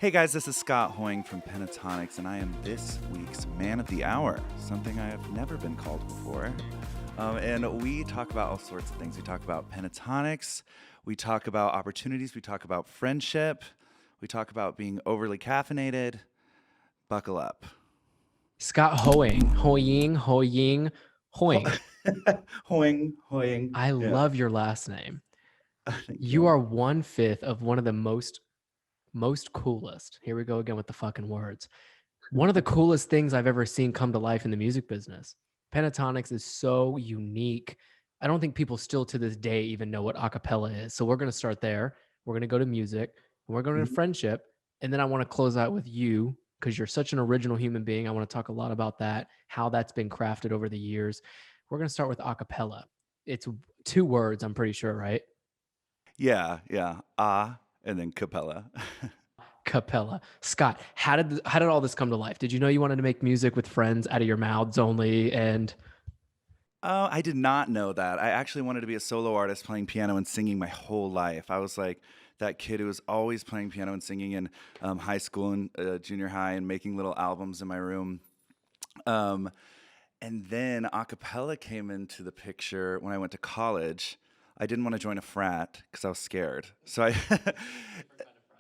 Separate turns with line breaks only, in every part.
Hey guys, this is Scott Hoying from Pentatonix, and I am this week's Man of the Hour, something I have never been called before. And we talk about all sorts of things. We talk about pentatonics, we talk about opportunities, we talk about friendship, we talk about being overly caffeinated. Buckle up.
Scott Hoying.
Hoying, Hoying.
I
Yeah.
love your last name.
Thank
You
you.
are 1/5 of one of the most coolest. Here we go again with the fucking words. One of the coolest things I've ever seen come to life in the music business. Pentatonix is so unique. I don't think people still to this day even know what a cappella is. So we're going to start there. We're going to go to music, and we're going to
Mhm.
friendship, and then I want to close out with you because you're such an original human being. I want to talk a lot about that, how that's been crafted over the years. We're going to start with a cappella. It's two words, I'm pretty sure, right?
Yeah, yeah. Ah, and then Capella.
Capella. Scott, how did all this come to life? Did you know you wanted to make music with friends out of your mouths only? And
Oh, I did not know that. I actually wanted to be a solo artist playing piano and singing my whole life. I was like that kid who was always playing piano and singing in high school and junior high and making little albums in my room. Um, and then a cappella came into the picture when I went to college. I didn't want to join a frat because I was scared. So I,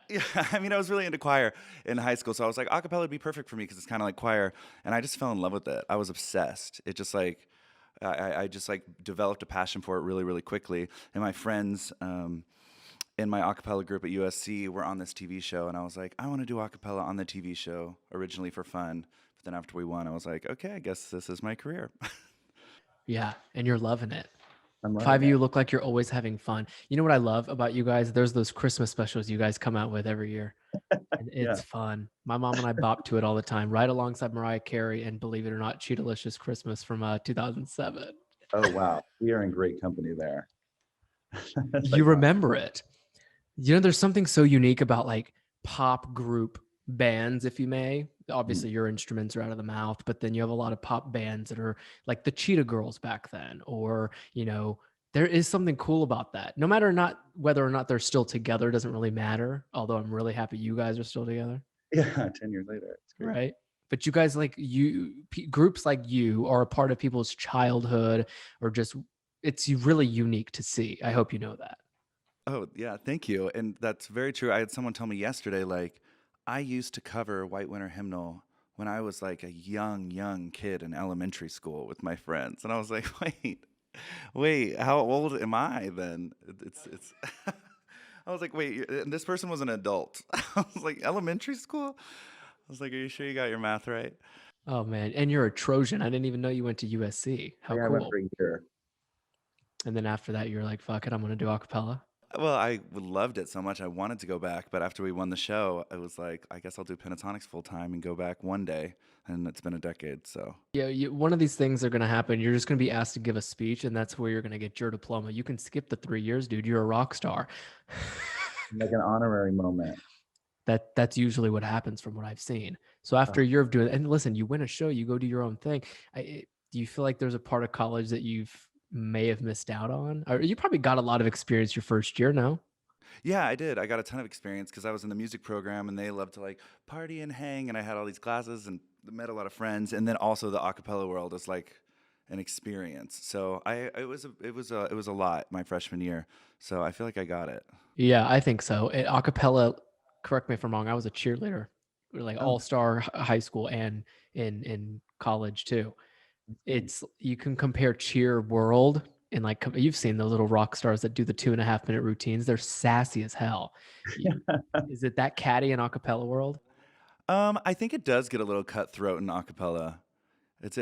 yeah, I mean, I was really into choir in high school. So I was like, a cappella would be perfect for me because it's kind of like choir. And I just fell in love with it. I was obsessed. It just like, I just like developed a passion for it really, really quickly. And my friends in my a cappella group at USC were on this TV show, and I was like, I want to do a cappella on the TV show originally for fun. But then after we won, I was like, okay, I guess this is my career.
yeah, and you're loving it.
I'm
Five
loving
of
it.
you look like you're always having fun. You know what I love about you guys? There's those Christmas specials you guys come out with every year. And
Yeah.
it's fun. My mom and I bop to it all the time, right alongside Mariah Carey and believe it or not, Cheetalicious Christmas from 2007.
Oh wow, we are in great company there. That's
You
iconic.
remember it. You know, there's something so unique about like pop group bands, if you may.
Mm.
Obviously, your instruments are out of the mouth, but then you have a lot of pop bands that are like the Cheetah Girls back then, or, there is something cool about that. No matter not whether or not they're still together, doesn't really matter. Although I'm really happy you guys are still together,
Yeah, 10 years later, it's crazy.
right? But you guys, like groups like you are a part of people's childhood, or just it's really unique to see. I hope you know that.
Oh yeah, thank you. And that's very true. I had someone tell me yesterday, like, I used to cover White Winter Hymnal when I was like a young kid in elementary school with my friends. And I was like, wait, how old am I then? It's I was like, wait, and this person was an adult. I was like, elementary school? I was like, are you sure you got your math right?
Oh man, and you're a Trojan. I didn't even know you went to USC. How
Yeah, I went
cool.
for a year.
And then after that, you're like, fuck it, I'm gonna do acapella.
Well, loved it so much. I wanted to go back, but after we won the show, I was like, I guess I'll do Pentatonix full time and go back one day. And it's been a decade, so.
Yeah, one of these things are gonna happen. You're just gonna be asked to give a speech, and that's where you're gonna get your diploma. You can skip the 3 years, dude. You're a rock star.
Like an honorary moment.
That's usually what happens from what I've seen. So
Uh,
after a year of doing, and listen, you win a show, you go do your own thing. Do you feel like there's a part of college that you've may have missed out on? Or you probably got a lot of experience your first year, no?
Yeah, I did. I got a ton of experience because I was in the music program and they loved to like party and hang. And I had all these classes and met a lot of friends. And then also the a cappella world is like an experience. So it was a lot my freshman year. So I feel like I got it.
Yeah, I think so. Acapella, correct me if I'm wrong. I was a cheerleader, like
Oh,
all-star high school and in college too.
mm.
It's you can compare cheer world and like you've seen the little rock stars that do the 2.5 minute routines. They're sassy as hell. Is it that catty in acapella world?
I think it does get a little cutthroat in a cappella. It's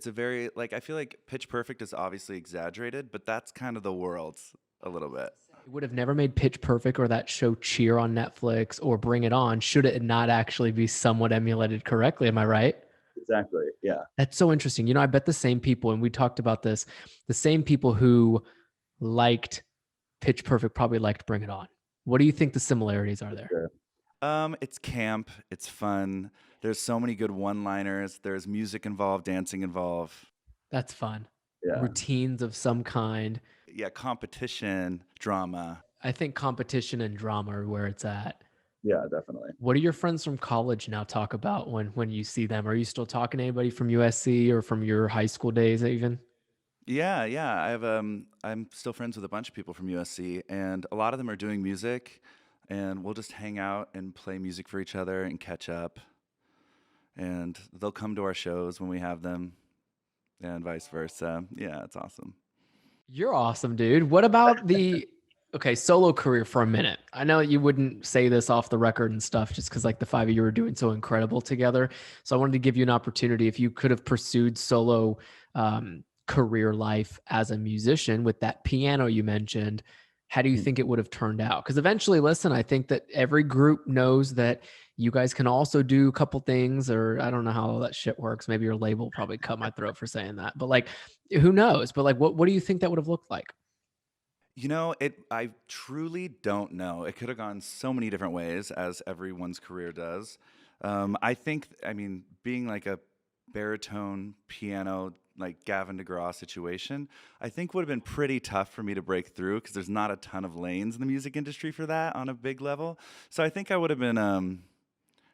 a very like I feel like Pitch Perfect is obviously exaggerated, but that's kind of the world a little bit.
It would have never made Pitch Perfect or that show Cheer on Netflix or Bring It On should it not actually be somewhat emulated correctly. Am I right?
Exactly. Yeah.
That's so interesting. I bet the same people, and we talked about this, the same people who liked Pitch Perfect probably liked Bring It On. What do you think the similarities are there?
Sure. It's camp. It's fun. There's so many good one-liners. There's music involved, dancing involved.
That's fun.
Yeah.
Routines of some kind.
Yeah, competition, drama.
I think competition and drama are where it's at.
Yeah, definitely.
What do your friends from college now talk about when you see them? Are you still talking to anybody from USC or from your high school days even?
Yeah, yeah. I'm still friends with a bunch of people from USC, and a lot of them are doing music, and we'll just hang out and play music for each other and catch up. And they'll come to our shows when we have them, and vice versa. Yeah, it's awesome.
You're awesome, dude. What about the okay, solo career for a minute? I know you wouldn't say this off the record and stuff just because like the five of you were doing so incredible together. So I wanted to give you an opportunity if you could have pursued solo career life as a musician with that piano you mentioned, how do you
Hmm.
think it would have turned out? Because eventually, listen, I think that every group knows that you guys can also do a couple things, or I don't know how all that shit works. Maybe your label probably cut my throat for saying that, but like who knows? But like, what do you think that would have looked like?
You know, I truly don't know. It could have gone so many different ways, as everyone's career does. I think, I mean, being like a baritone piano, like Gavin DeGraw situation, I think would have been pretty tough for me to break through because there's not a ton of lanes in the music industry for that on a big level. So I think I would have been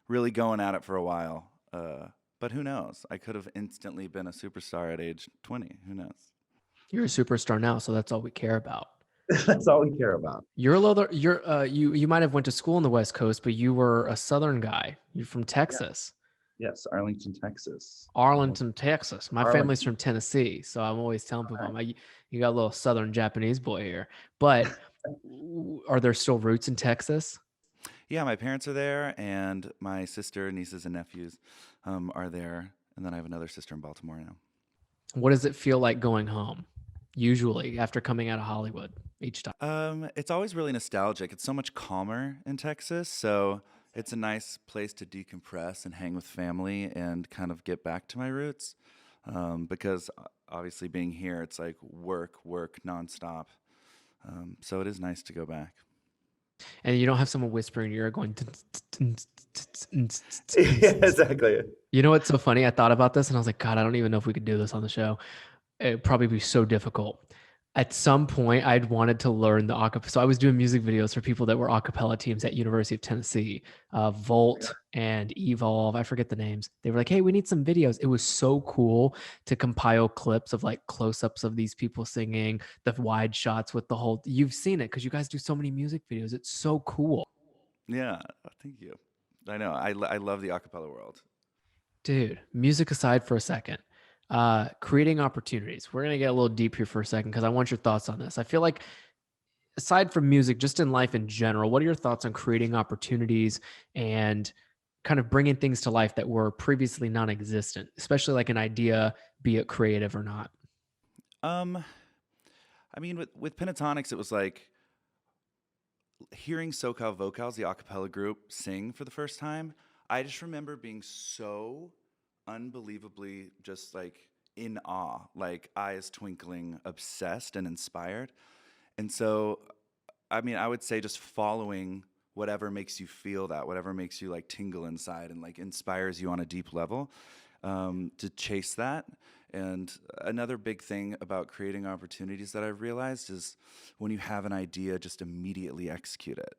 really going at it for a while. But who knows? I could have instantly been a superstar at age 20. Who knows?
You're a superstar now, so that's all we care about.
That's all we care about.
You're a little, you might have went to school in the West Coast, but you were a Southern guy. You're from
Yeah.
Texas,
Yes, Arlington, Texas.
Arlington, Texas. My family's
Arlington.
from Tennessee, so I'm always telling people,
All
I'm like, you got a little Southern Japanese boy here. But are there still roots in Texas?
Yeah, my parents are there, and my sister, nieces, and nephews are there. And then I have another sister in Baltimore now.
What does it feel like going home? Usually, after coming out of Hollywood, each time.
It's always really nostalgic. It's so much calmer in Texas, so it's a nice place to decompress and hang with family and kind of get back to my roots. Because obviously, being here, it's like work, work nonstop. So it is nice to go back.
And you don't have someone whispering in your ear going.
Yeah, exactly.
You know what's so funny? I thought about this and I was like, God, I don't even know if we could do this on the show. It'd probably be so difficult. At some point, I'd wanted to learn the acapella. So I was doing music videos for people that were acapella teams at University of Tennessee, Volt and Evolve. I forget the names. They were like, "Hey, we need some videos." It was so cool to compile clips of like close-ups of these people singing, the wide shots with the whole. You've seen it because you guys do so many music videos. It's so cool.
Yeah, thank you. I know. I love the acapella world.
Dude, music aside for a second, creating opportunities. We're gonna get a little deep here for a second because I want your thoughts on this. I feel like aside from music, just in life in general, what are your thoughts on creating opportunities and kind of bringing things to life that were previously non-existent, especially like an idea, be it creative or not?
Um, I mean, with Pentatonix, it was like hearing SoCal Vocals, the a cappella group, sing for the first time. I just remember being so unbelievably just like in awe, like eyes twinkling, obsessed and inspired. And so, I mean, I would say just following whatever makes you feel that, whatever makes you like tingle inside and like inspires you on a deep level, to chase that. And another big thing about creating opportunities that I've realized is when you have an idea, just immediately execute it.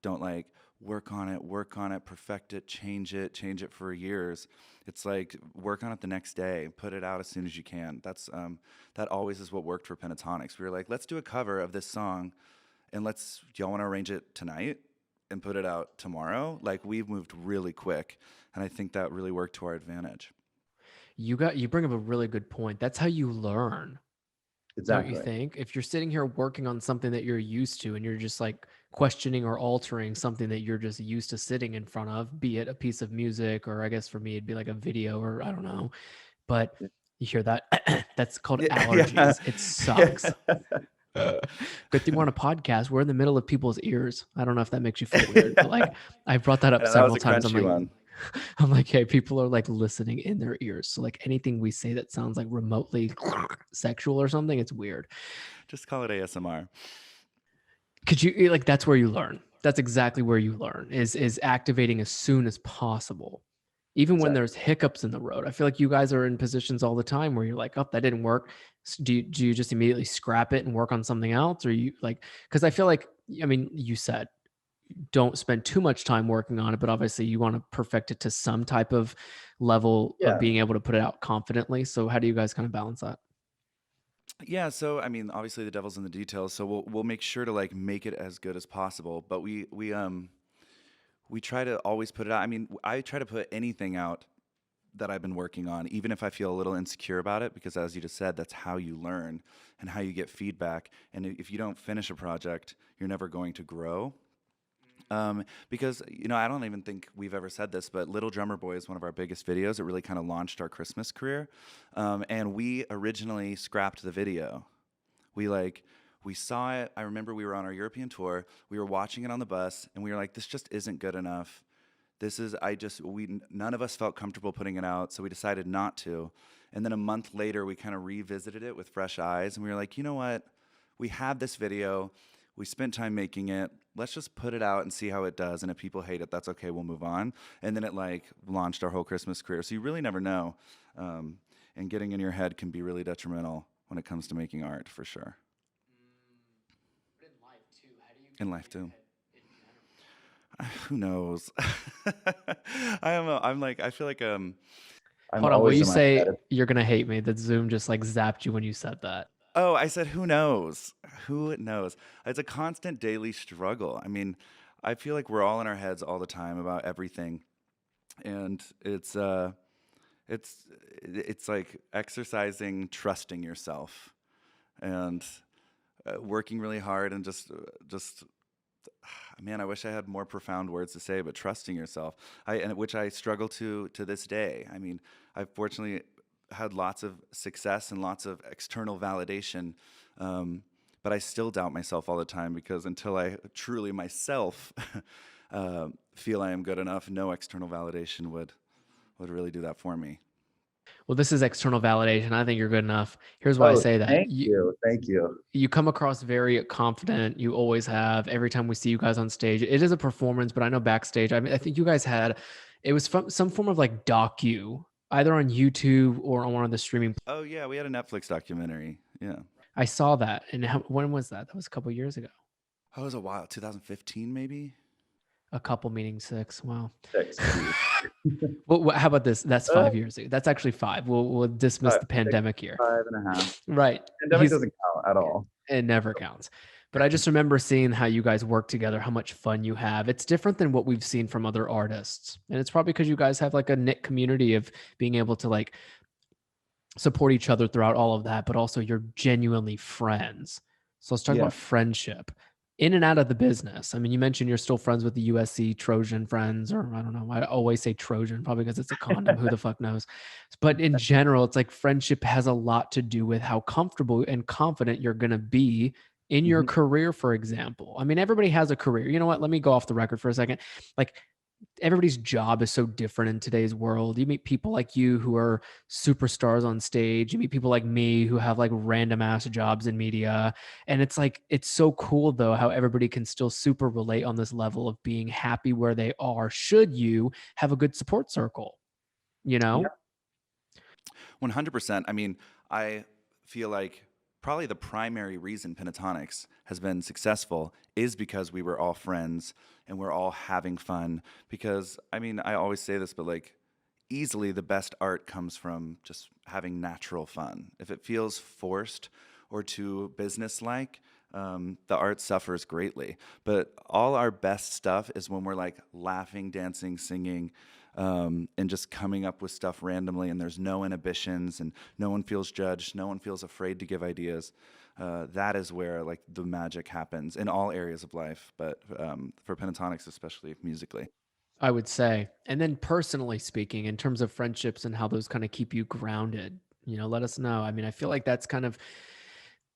Don't like work on it, perfect it, change it for years. It's like work on it the next day, put it out as soon as you can. That always is what worked for Pentatonix. We were like, let's do a cover of this song, and do y'all want to arrange it tonight and put it out tomorrow? Like we've moved really quick, and I think that really worked to our advantage.
You bring up a really good point. That's how you learn. Don't you
Exactly.
think? If you're sitting here working on something that you're used to and you're just like questioning or altering something that you're just used to sitting in front of, be it a piece of music, or I guess for me, it'd be like a video, or I don't know. But you hear that? That's called
Yeah, yeah,
allergies. It sucks.
yeah.
Good thing we're on a podcast. We're in the middle of people's ears. I don't know if that makes you feel weird, but like I brought that up
And that was
several
a
times. I'm
crunchy
like,
one.
I'm like, hey, people are like listening in their ears. So like anything we say that sounds like remotely sexual or something, it's weird.
Just call it ASMR.
Could you like that's where you learn. That's exactly where you learn is activating as soon as possible. Even when
Exactly.
there's hiccups in the road. I feel like you guys are in positions all the time where you're like, oh, that didn't work. Do you just immediately scrap it and work on something else? Or you like, because I feel like, I mean, you said don't spend too much time working on it, but obviously you want to perfect it to some type of level of
Yeah.
being able to put it out confidently. So how do you guys kind of balance that?
Yeah, so I mean, obviously the devil's in the details, so we'll make sure to like make it as good as possible, but we try to always put it out. I mean, I try to put anything out that I've been working on, even if I feel a little insecure about it, because as you just said, that's how you learn and how you get feedback. And if you don't finish a project, you're never going to grow. Because I don't even think we've ever said this, but Little Drummer Boy is one of our biggest videos. It really kind of launched our Christmas career, and we originally scrapped the video. We like we saw it. I remember we were on our European tour. We were watching it on the bus, and we were like, "This just isn't good enough. This is I just we none of us felt comfortable putting it out, so we decided not to." And then a month later, we kind of revisited it with fresh eyes, and we were like, "You know what? We have this video. We spent time making it. Let's just put it out and see how it does. And if people hate it, that's okay. We'll move on." And then it like launched our whole Christmas career. So you really never know. And getting in your head can be really detrimental when it comes to making art, for sure.
But in life too, how do you
In
get
life
in your
too.
head in general?
Who knows? I'm like I feel like
I'm
Hold on, will
always
you
in my
say
head.
you're gonna hate me that Zoom just like zapped you when you said that?
oh, I said who knows? Who knows? It's a constant daily struggle. I mean, I feel like we're all in our heads all the time about everything, and it's it's like exercising trusting yourself and working really hard and just man, I wish I had more profound words to say, but trusting yourself, which I struggle to this day. I mean, I've fortunately had lots of success and lots of external validation, but I still doubt myself all the time because until I truly myself feel I am good enough, no external validation would really do that for me.
Well, this is external validation. I think you're good enough. Here's why I
Oh,
say that.
thank you. Thank you.
You come across very confident. You always have. Every time we see you guys on stage, it is a performance, but I know backstage. I mean, I think you guys had it was from some form of like docu, either on YouTube or on one of the streaming.
Oh yeah, we had a Netflix documentary. Yeah.
I saw that. And when was that? That was a couple years ago.
Oh, it was a while, 2015 maybe.
A couple meaning six. Wow.
6, geez.
Well, how about this? That's
Uh,
5 years ago. That's actually five. We'll dismiss
five,
the
6,
pandemic here.
5.5.
Right.
Pandemic doesn't count at all.
It never counts. But I just remember seeing how you guys work together, how much fun you have. It's different than what we've seen from other artists. And it's probably because you guys have like a knit community of being able to like support each other throughout all of that, but also you're genuinely friends. So let's talk
Yeah.
about friendship in and out of the business. I mean, you mentioned you're still friends with the USC Trojan friends, or I don't know. I always say Trojan, probably because it's a condom. Who the fuck knows? But in general, it's like friendship has a lot to do with how comfortable and confident you're going to be in your
Mhm.
career, for example. I mean, everybody has a career. You know what? Let me go off the record for a second. Like, everybody's job is so different in today's world. You meet people like you who are superstars on stage. You meet people like me who have like random ass jobs in media. And it's like, it's so cool though, how everybody can still super relate on this level of being happy where they are, should you have a good support circle, you
Yeah.
know?
100%. I mean, I feel like probably the primary reason Pentatonix has been successful is because we were all friends and we're all having fun. Because, I mean, I always say this, but like, easily the best art comes from just having natural fun. If it feels forced or too businesslike, the art suffers greatly. But all our best stuff is when we're like laughing, dancing, singing, and just coming up with stuff randomly, and there's no inhibitions, and no one feels judged, no one feels afraid to give ideas. That is where like the magic happens in all areas of life, but for Pentatonix, especially musically.
I would say. And then personally speaking, in terms of friendships and how those kind of keep you grounded, let us know. I mean, I feel like that's kind of,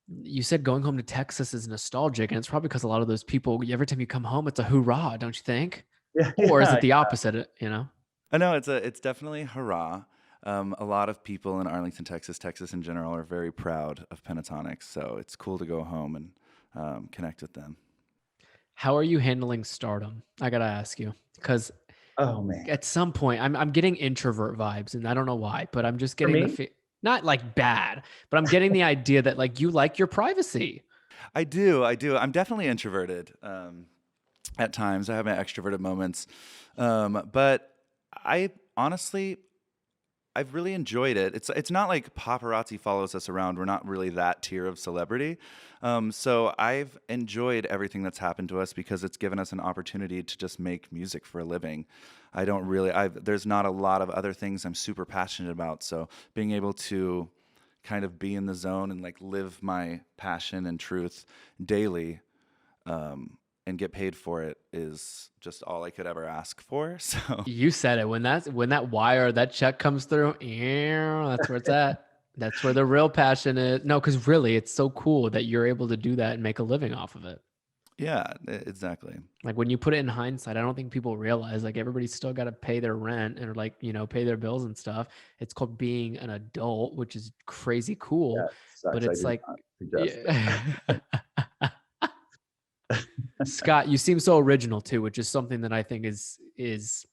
you said going home to Texas is nostalgic, and it's probably because a lot of those people, every time you come home, it's a hoorah, don't you think?
Yeah.
Or is
Yeah.
it the opposite?
I know it's definitely hurrah. A lot of people in Arlington, Texas in general, are very proud of Pentatonix, so it's cool to go home and connect with them.
How are you handling stardom? I gotta ask you, because
Oh, man.
at some point, I'm getting introvert vibes, and I don't know why, but I'm just
For
getting
me?
not like bad, but I'm getting the idea that like you like your privacy.
I do. I'm definitely introverted. at times. I have my extroverted moments. But I honestly, I've really enjoyed it. It's not like paparazzi follows us around. We're not really that tier of celebrity. So I've enjoyed everything that's happened to us because it's given us an opportunity to just make music for a living. I don't really. There's not a lot of other things I'm super passionate about. So being able to kind of be in the zone and like live my passion and truth daily, and get paid for it is just all I could ever ask for. So
You said it. When that wire, that check comes through, that's where it's at. That's where the real passion is. No, because really, it's so cool that you're able to do that and make a living off of it.
yeah, exactly.
Like when you put it in hindsight, I don't think people realize like everybody's still got to pay their rent and like, pay their bills and stuff. It's called being an adult, which is crazy
Yeah,
cool.
it
But
sucks. I
it's
did
like,
not suggest
yeah. Scott, you seem so original too, which is something that I think is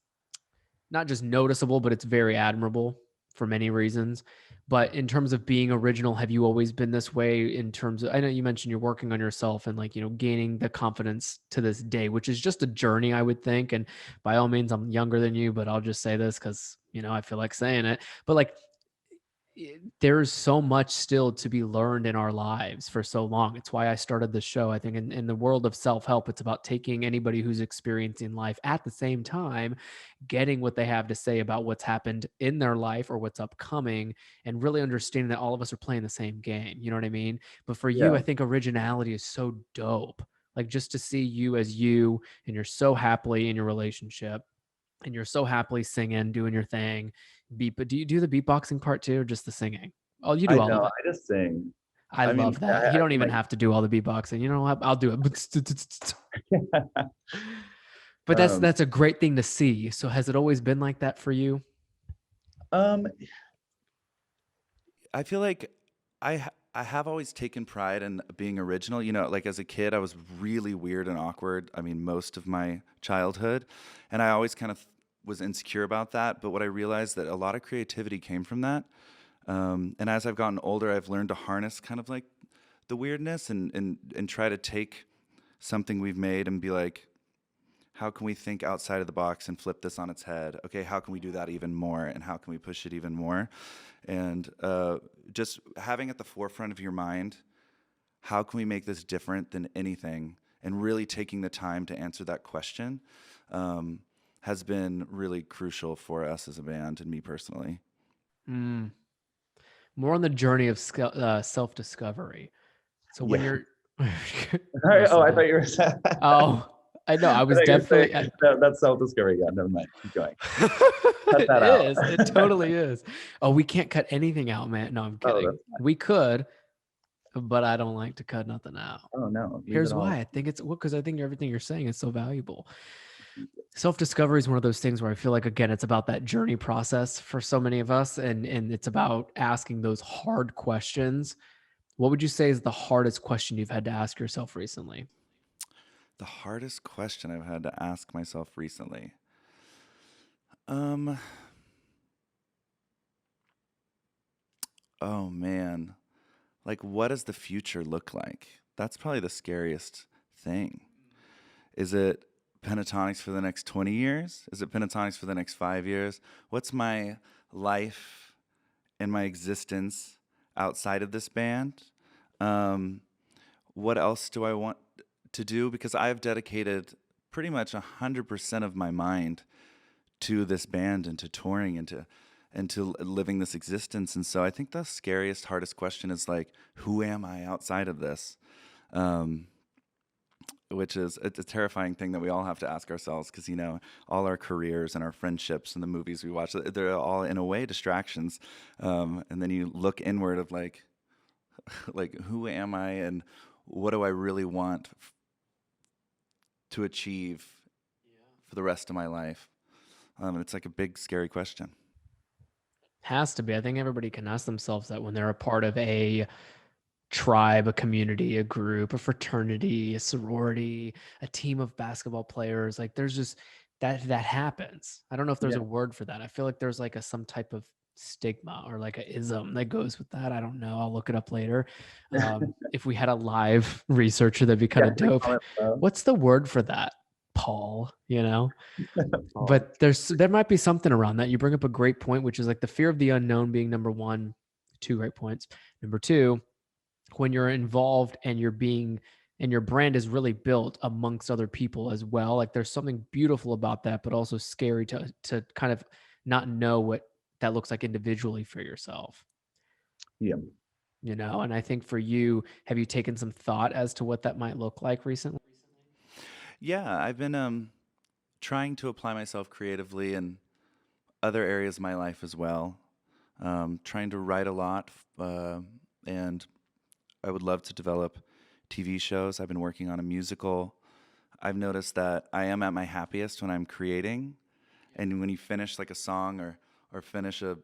not just noticeable, but it's very admirable for many reasons. But in terms of being original, have you always been this way in terms of, I know you mentioned you're working on yourself and like, gaining the confidence to this day, which is just a journey, I would think. And by all means, I'm younger than you, but I'll just say this because, I feel like saying it. But like, there's so much still to be learned in our lives for so long. It's why I started this show. I think in the world of self-help, it's about taking anybody who's experiencing life at the same time, getting what they have to say about what's happened in their life or what's upcoming, and really understanding that all of us are playing the same game. You know what I mean? But for you,
Yeah,
I think originality is so dope. Like just to see you as you, and you're so happily in your relationship and you're so happily singing, doing your thing. But do you do the beatboxing part too, or just the singing? Oh, you do
I
all of
know.
it.
I just sing.
I
I mean,
love that. You
I
don't
can
even have to do all the beatboxing. You know what? I'll do it.
like,
But that's
um,
that's a great thing to see. So has it always been like that for you?
um,
I feel like I have always taken pride in being original. You know, like as a kid, I was really weird and awkward. I mean, most of my childhood, and I always kind of was insecure about that. But what I realized that a lot of creativity came from that. And as I've gotten older, I've learned to harness kind of like the weirdness and try to take something we've made and be like, how can we think outside of the box and flip this on its head? Okay, how can we do that even more? And how can we push it even more? And just having at the forefront of your mind, how can we make this different than anything? And really taking the time to answer that question has been really crucial for us as a band and me personally.
Mm. More on the journey of self-discovery. So when
yeah.
you're
Oh, I
listen,
thought you were saying.
oh, I know. I
I
was
thought you were saying
definitely.
that's self-discovery. Yeah, never mind. Keep going. Cut
It
that out.
is. It totally is. Oh, we can't cut anything out, man. No, I'm
Oh,
kidding. We could, but I don't like to cut nothing out.
oh no, leave it
Here's
all.
why. I think it's because I think everything you're saying is so valuable. Self-discovery is one of those things where I feel like again, it's about that journey process for so many of us, and it's about asking those hard questions. What would you say is the hardest question you've had to ask yourself recently?
The hardest question I've had to ask myself recently. Um, oh man. Like, what does the future look like? That's probably the scariest thing. Is it Pentatonix for the next 20 years? Is it Pentatonix for the next 5 years? What's my life and my existence outside of this band? Um, what else do I want to do? Because I've dedicated pretty much 100% of my mind to this band and to touring and to living this existence. And so I think the scariest, hardest question is like, who am I outside of this? Um, which is it's a terrifying thing that we all have to ask ourselves because all our careers and our friendships and the movies we watch, they're all in a way distractions. And then you look inward of like like who am I and what do I really want to achieve for the rest of my life? It's like a big scary question.
Has to be. I think everybody can ask themselves that when they're a part of a tribe, a community, a group, a fraternity, a sorority, a team of basketball players. Like there's just that happens. I don't know if there's
Yeah.
a word for that. I feel like there's like some type of stigma or like a ism that goes with that. I don't know. I'll look it up later. If we had a live researcher, that'd be kind
Yeah,
of dope.
comment below.
What's the word for that? Paul, you know?
Oh,
But there might be something around that. You bring up a great point, which is like the fear of the unknown being number one. Two great points. Number two, when you're involved and your brand is really built amongst other people as well. Like there's something beautiful about that, but also scary to kind of not know what that looks like individually for yourself.
yeah.
You know, and I think for you, have you taken some thought as to what that might look like recently?
Yeah, I've been trying to apply myself creatively in other areas of my life as well. Trying to write a lot, and I would love to develop TV shows. I've been working on a musical. I've noticed that I am at my happiest when I'm creating, and when you finish like a song or finish a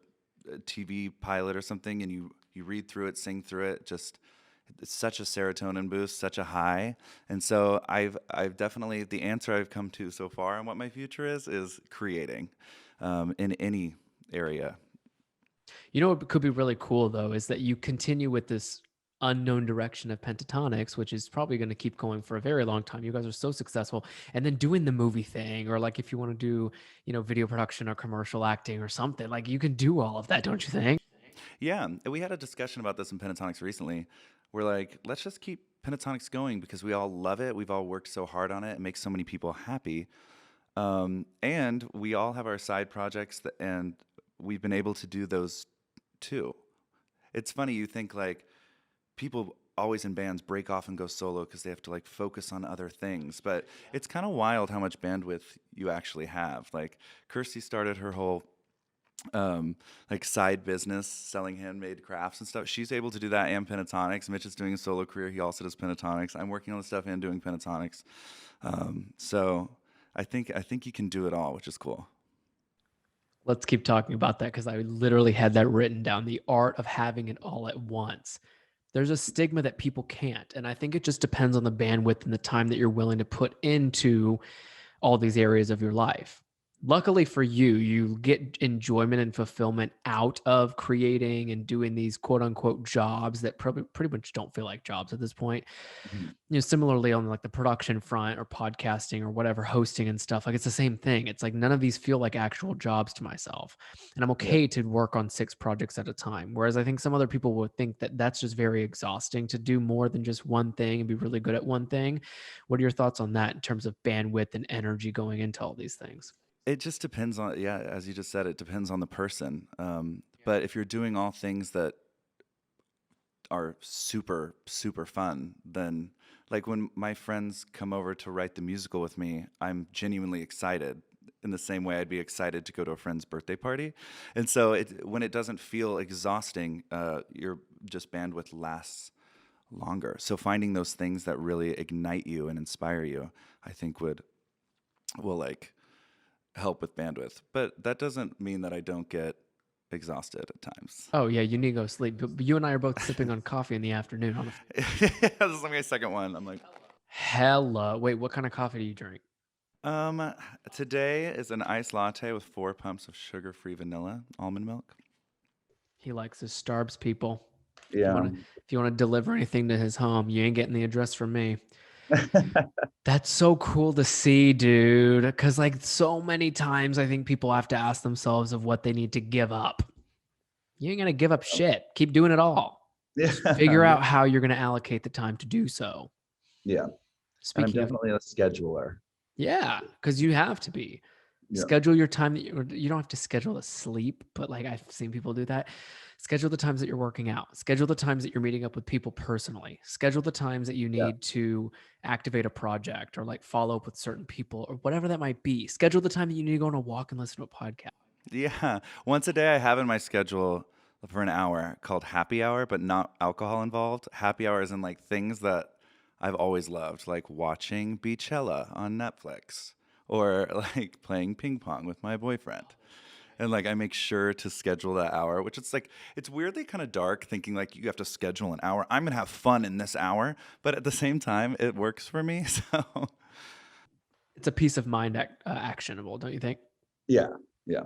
TV pilot or something, and you read through it, sing through it, just it's such a serotonin boost, such a high. And so I've definitely the answer I've come to so far on what my future is creating in any area.
You know what could be really cool though is that you continue with this unknown direction of Pentatonix, which is probably going to keep going for a very long time. You guys are so successful, and then doing the movie thing, or like if you want to do, video production or commercial acting or something, like you can do all of that, don't you think?
Yeah, and we had a discussion about this in Pentatonix recently. We're like, let's just keep Pentatonix going because we all love it. We've all worked so hard on it. It makes so many people happy. And we all have our side projects, and we've been able to do those too. It's funny, you think like people always in bands break off and go solo because they have to like focus on other things. But it's kind of wild how much bandwidth you actually have. Like Kirsty started her whole like side business selling handmade crafts and stuff. She's able to do that and Pentatonix. Mitch is doing a solo career. He also does Pentatonix. I'm working on the stuff and doing Pentatonix. So I think you can do it all, which is cool.
Let's keep talking about that because I literally had that written down, the art of having it all at once. There's a stigma that people can't. And I think it just depends on the bandwidth and the time that you're willing to put into all these areas of your life. Luckily for you, you get enjoyment and fulfillment out of creating and doing these quote unquote jobs that probably pretty much don't feel like jobs at this point.
Mhm.
Similarly on like the production front or podcasting or whatever, hosting and stuff, like it's the same thing. It's like none of these feel like actual jobs to myself. And I'm
Yeah.
okay to work on 6 projects at a time. Whereas I think some other people would think that that's just very exhausting to do more than just one thing and be really good at one thing. What are your thoughts on that in terms of bandwidth and energy going into all these things?
It just depends on, yeah, as you just said, it depends on the person. But if you're doing all things that are super, super fun, then like when my friends come over to write the musical with me, I'm genuinely excited in the same way I'd be excited to go to a friend's birthday party. And so when it doesn't feel exhausting, your just bandwidth lasts longer. So finding those things that really ignite you and inspire you, I think will like help with bandwidth. But that doesn't mean that I don't get exhausted at times.
Oh yeah, you need to go sleep. But you and I are both sipping on coffee in the afternoon.
This is my second one. I'm like,
Hella. Wait, what kind of coffee do you drink?
um, today is an iced latte with 4 pumps of sugar-free vanilla almond milk.
He likes his Starbs, people.
Yeah.
If you want to deliver anything to his home, you ain't getting the address from me. That's so cool to see, dude. Because like so many times, I think people have to ask themselves of what they need to give up. You ain't gonna give up shit. Keep doing it all.
Yeah.
Figure out how you're gonna allocate the time to do so.
Yeah. And I'm
Speaking of,
definitely a scheduler.
yeah, because you have to be.
Yeah.
Schedule your time that you don't have to schedule to sleep, but like I've seen people do that. Schedule the times that you're working out. Schedule the times that you're meeting up with people personally. Schedule the times that you
Yeah.
need to activate a project or like follow up with certain people or whatever that might be. Schedule the time that you need to go on a walk and listen to a podcast.
Yeah, once a day I have in my schedule for an hour called happy hour, but not alcohol involved. Happy hour is in like things that I've always loved, like watching Beachella on Netflix or like playing ping pong with my boyfriend. And like I make sure to schedule that hour, which it's like it's weirdly kind of dark thinking like you have to schedule an hour. I'm gonna have fun in this hour, but at the same time, it works for me. So
It's a peace of mind actionable, don't you think?
Yeah. Yeah.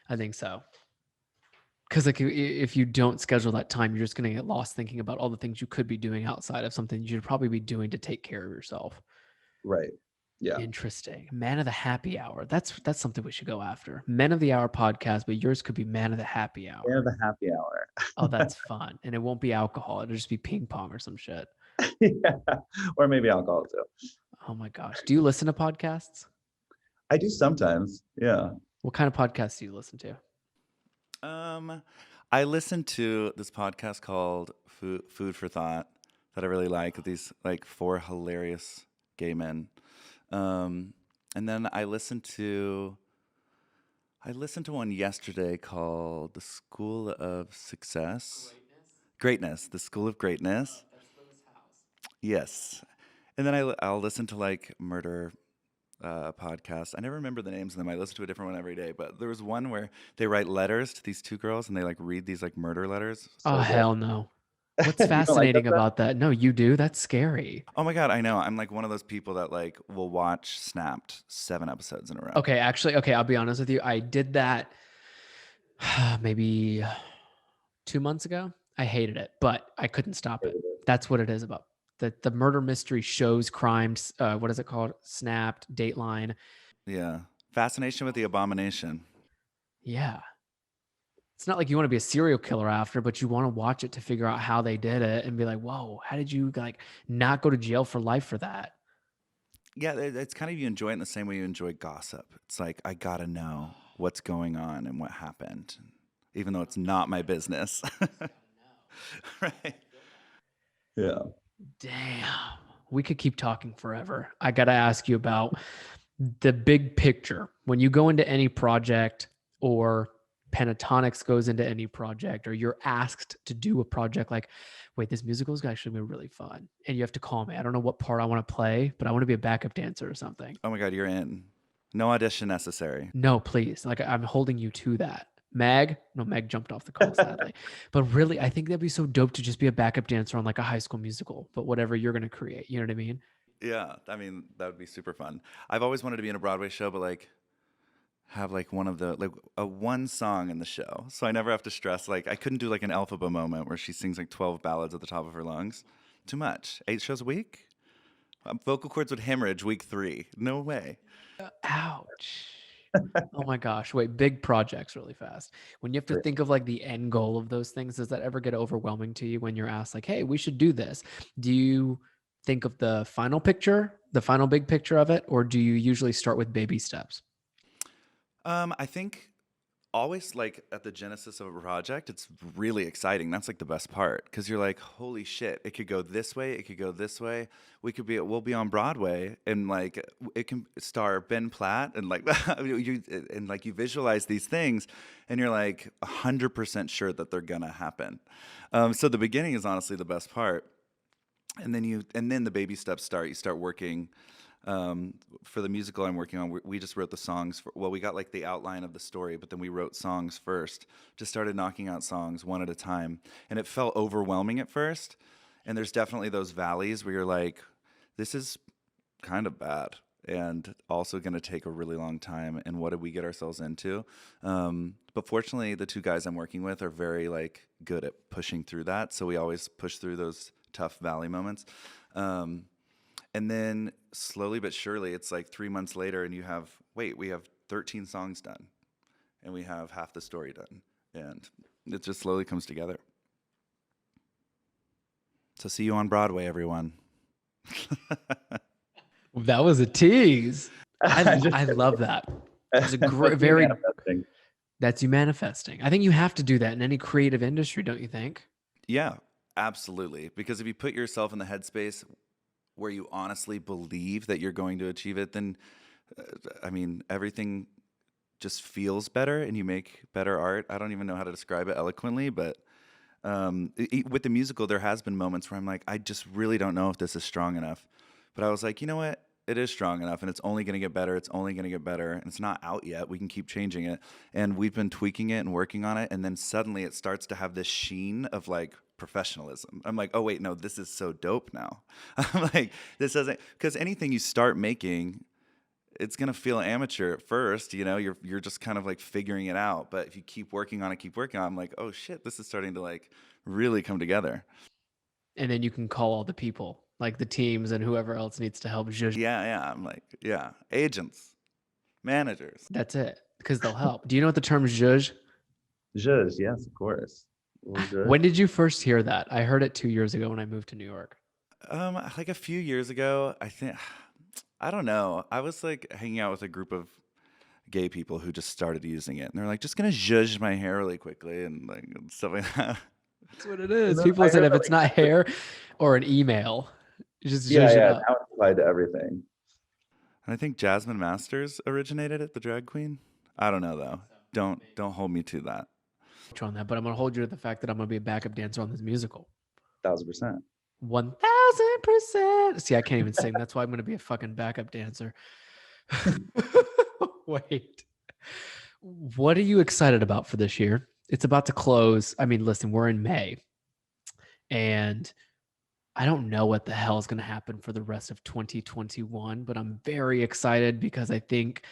I think so. Because like if you don't schedule that time, you're just going to get lost thinking about all the things you could be doing outside of something you should probably be doing to take care of yourself.
Right. Yeah.
Interesting. Man of the Happy Hour. That's something we should go after. Men of the Hour podcast, but yours could be Man of the Happy
And
Hour.
the happy hour.
Oh, that's fun. And it won't be alcohol. It'll just be ping pong or some shit.
Yeah. Or maybe alcohol too.
Oh my gosh. Do you listen to podcasts?
I do sometimes. Yeah.
What kind of podcasts do you listen to?
I listened to this podcast called Food for Thought that I really like. These like four hilarious gay men, and then I listened to one yesterday called The School of Success, Greatness, The School of Greatness. Yes, and then I'll listen to like murder podcasts. I never remember the names of them. I listen to a different one every day. But there was one where they write letters to these two girls and they like read these like murder letters.
Oh,
So
hell no. What's
good. You don't like that
fascinating
stuff?
about that? No, you do. That's scary.
Oh my god, I know. I'm like one of those people that like will watch Snapped 7 episodes in a row.
Okay, actually, okay, I'll be honest with you. I did that maybe 2 months ago. I hated it, but I couldn't stop it. That's what it is about the murder mystery shows, crimes. What is it called? Snapped, Dateline.
Yeah. Fascination with the Abomination.
Yeah. It's not like you want to be a serial killer after, but you want to watch it to figure out how they did it and be like, whoa, how did you like not go to jail for life for that?
Yeah, it's kind of you enjoy it in the same way you enjoy gossip. It's like I gotta know what's going on and what happened, even though it's not my business. Right.
Yeah.
Damn. We could keep talking forever. I got to ask you about the big picture. When you go into any project or Pentatonix goes into any project or you're asked to do a project like, wait, this musical is actually going to be really fun. And you have to call me. I don't know what part I want to play, but I want to be a backup dancer or something.
Oh my god, you're in. No audition necessary.
No, please. Like I'm holding you to that. Meg jumped off the call, sadly. But really, I think that'd be so dope to just be a backup dancer on like a High School Musical, but whatever you're going to create. You know what I mean?
Yeah, I mean that would be super fun. I've always wanted to be in a Broadway show, but like have like one of the like a one song in the show, so I never have to stress. Like I couldn't do like an Elphaba moment where she sings like 12 ballads at the top of her lungs. Too much. 8 shows a week. Vocal cords would hemorrhage week 3. No way.
Ouch. Oh my gosh. Wait, big projects really fast. When you have to
Right.
think of like the end goal of those things, does that ever get overwhelming to you when you're asked like, hey, we should do this? Do you think of the final picture, the final big picture of it, or do you usually start with baby steps?
I think always like at the genesis of a project, it's really exciting. That's like the best part because you're like, holy shit, it could go this way, it could go this way. We'll be on Broadway and like it can star Ben Platt and like you visualize these things and you're like 100% sure that they're gonna happen. So the beginning is honestly the best part, and then the baby steps start. You start working. For the musical I'm working on, we just wrote the songs. We got like the outline of the story, but then we wrote songs first. Just started knocking out songs one at a time, and it felt overwhelming at first. And there's definitely those valleys where you're like, this is kind of bad, and also going to take a really long time. And what did we get ourselves into? But fortunately, the two guys I'm working with are very like good at pushing through that, so we always push through those tough valley moments. And then slowly but surely, it's like 3 months later, and we have 13 songs done, and we have half the story done, and it just slowly comes together. So see you on Broadway, everyone.
That was a tease. I love that. It's a great, very,
manifesting.
that's you manifesting. I think you have to do that in any creative industry, don't you think?
Yeah, absolutely. Because if you put yourself in the headspace where you honestly believe that you're going to achieve it, then, I mean, everything just feels better and you make better art. I don't even know how to describe it eloquently, but with the musical, there has been moments where I'm like, I just really don't know if this is strong enough. But I was like, you know what? It is strong enough, and it's only going to get better. It's only going to get better, and it's not out yet. We can keep changing it, and we've been tweaking it and working on it, and then suddenly it starts to have this sheen of like professionalism. I'm like, oh wait, no, this is so dope now. I'm like, this doesn't, because anything you start making, it's gonna feel amateur at first. You know, you're just kind of like figuring it out. But if you keep working on it, I'm like, oh shit, this is starting to like really come together.
And then you can call all the people like the teams and whoever else needs to help zhuzh.
Yeah, I'm like, yeah, agents, managers.
That's it, because they'll help. Do you know what the term zhuzh?
Zhuzh, yes, of course. Well, zhuzh.
When did you first hear that? I heard it 2 years ago when I moved to New York.
Like a few years ago, I think, I don't know. I was like hanging out with a group of gay people who just started using it, and they're like, just gonna zhuzh my hair really quickly and like stuff like that.
That's what it
And
is.
then
People
I
said
heard
if
that
it's not hair or an email, just
yeah,
zhuzh it
yeah,
up.
now it's applied to everything.
And I think Jasmine Masters originated it, the drag queen. I don't know though. Don't hold me to that.
On that, but I'm gonna hold you to the fact that I'm gonna be a backup dancer on this musical.
1000%.
1000%. See, I can't even sing. That's why I'm gonna be a fucking backup dancer. Wait. What are you excited about for this year? It's about to close. I mean, listen, we're in May, and I don't know what the hell is going to happen for the rest of 2021, but I'm very excited because I think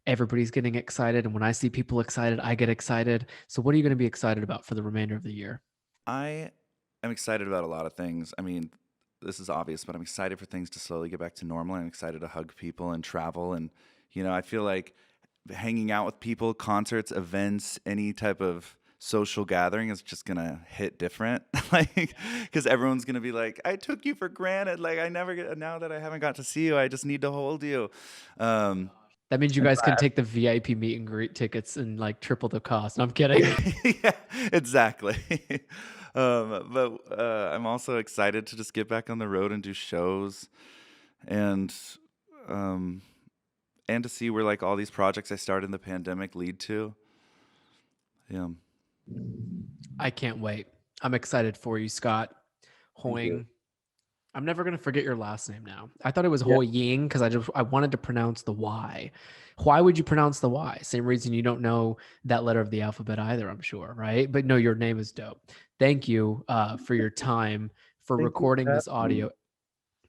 everybody's getting excited. And when I see people excited, I get excited. So, what are you going to be excited about for the remainder of the year?
I am excited about a lot of things. I mean, this is obvious, but I'm excited for things to slowly get back to normal. I'm excited to hug people and travel. And, I feel like hanging out with people, concerts, events, any type of social gathering is just going to hit different. Like, because everyone's going to be like, I took you for granted. Like, now that I haven't got to see you, I just need to hold you. Um,
That means you guys can take the VIP meet and greet tickets and like triple the cost. I'm kidding.
yeah, exactly. But I'm also excited to just get back on the road and do shows, and um, to see where like all these projects I started in the pandemic lead to. Yeah.
I can't wait. I'm excited for you, Scott.
Thank you.
HOYING. I'm never gonna forget your last name now. I thought it was
Yeah.
HOYING because I wanted to pronounce the Y. Why would you pronounce the Y? Same reason you don't know that letter of the alphabet either, I'm sure, right? But no, your name is dope. Thank you for your time for
Thank you for
recording this
having me.
audio.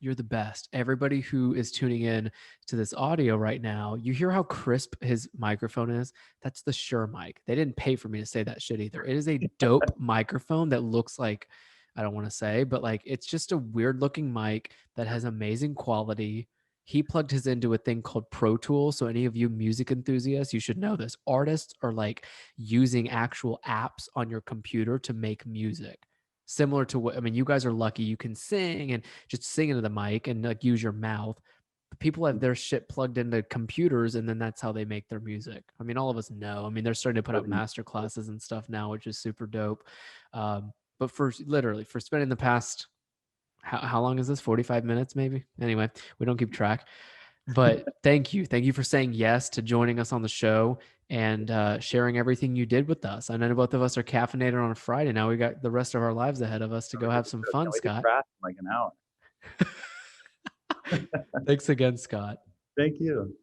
You're the best. Everybody who is tuning in to this audio right now, you hear how crisp his microphone is? That's the Shure mic. They didn't pay for me to say that shit either. It is a dope microphone that looks like, I don't want to say, but like it's just a weird looking mic that has amazing quality. He plugged his into a thing called Pro Tools. So any of you music enthusiasts, you should know this. Artists are like using actual apps on your computer to make music. Similar to what, I mean, you guys are lucky you can sing and just sing into the mic and like use your mouth. But people have their shit plugged into computers and then that's how they make their music. I mean, all of us know. I mean, they're starting to put out master classes and stuff now, which is super dope. But for literally for spending the past, how long is this? 45 minutes maybe? Anyway, we don't keep track. But thank you. Thank you for saying yes to joining us on the show and sharing everything you did with us. I know both of us are caffeinated on a Friday. Now we got the rest of our lives ahead of us to go have some fun,
We can
Scott.
crash in like an hour.
Thanks again, Scott.
Thank you.